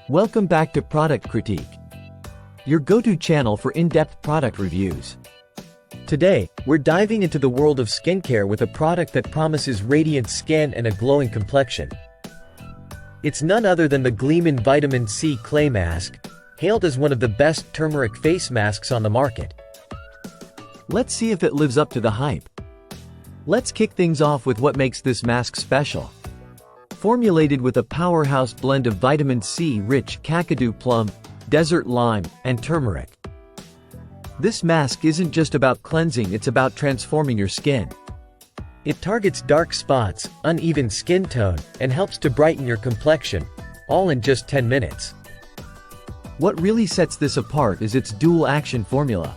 Welcome back to Product Critique, your go-to channel for in-depth product reviews. Today, we're diving into the world of skincare with a product that promises radiant skin and a glowing complexion. It's none other than the Gleamin Vitamin C Clay Mask, hailed as one of the best turmeric face masks on the market. Let's see if it lives up to the hype. Let's kick things off with what makes this mask special. Formulated with a powerhouse blend of vitamin C-rich kakadu plum, desert lime, and turmeric. This mask isn't just about cleansing, it's about transforming your skin. It targets dark spots, uneven skin tone, and helps to brighten your complexion, all in just 10 minutes. What really sets this apart is its dual-action formula.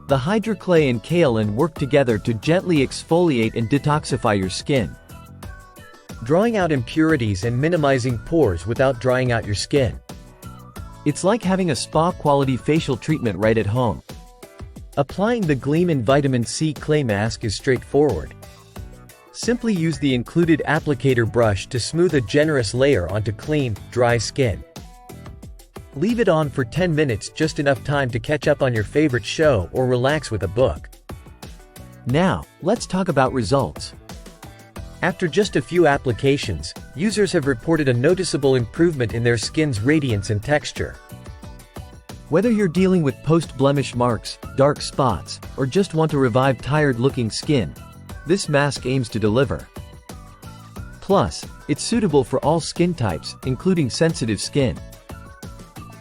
The hydroclay and kaolin work together to gently exfoliate and detoxify your skin, drawing out impurities and minimizing pores without drying out your skin. It's like having a spa-quality facial treatment right at home. Applying the Gleamin Vitamin C Clay Mask is straightforward. Simply use the included applicator brush to smooth a generous layer onto clean, dry skin. Leave it on for 10 minutes, just enough time to catch up on your favorite show or relax with a book. Now, let's talk about results. After just a few applications, users have reported a noticeable improvement in their skin's radiance and texture. Whether you're dealing with post-blemish marks, dark spots, or just want to revive tired-looking skin, this mask aims to deliver. Plus, it's suitable for all skin types, including sensitive skin.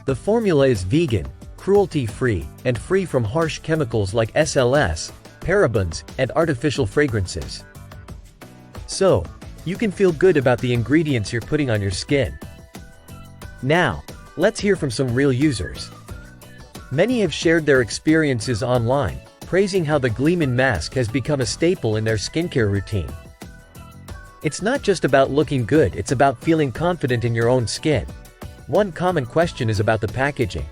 The formula is vegan, cruelty-free, and free from harsh chemicals like SLS, parabens, and artificial fragrances. So, you can feel good about the ingredients you're putting on your skin. Now, let's hear from some real users. Many have shared their experiences online, praising how the Gleamin mask has become a staple in their skincare routine. It's not just about looking good, it's about feeling confident in your own skin. One common question is about the packaging.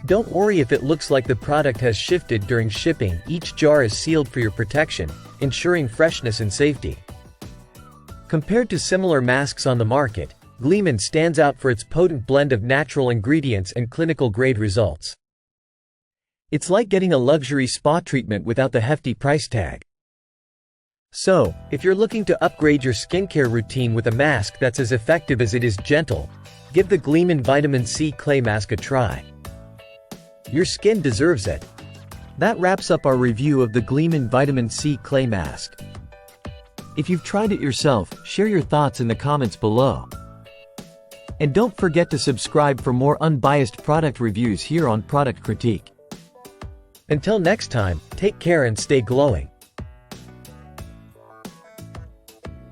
Don't worry if it looks like the product has shifted during shipping. Each jar is sealed for your protection, ensuring freshness and safety. Compared to similar masks on the market, Gleamin stands out for its potent blend of natural ingredients and clinical-grade results. It's like getting a luxury spa treatment without the hefty price tag. So, if you're looking to upgrade your skincare routine with a mask that's as effective as it is gentle, give the Gleamin Vitamin C Clay Mask a try. Your skin deserves it. That wraps up our review of the Gleamin Vitamin C Clay Mask. If you've tried it yourself, share your thoughts in the comments below. And don't forget to subscribe for more unbiased product reviews here on Product Critique. Until next time, take care and stay glowing.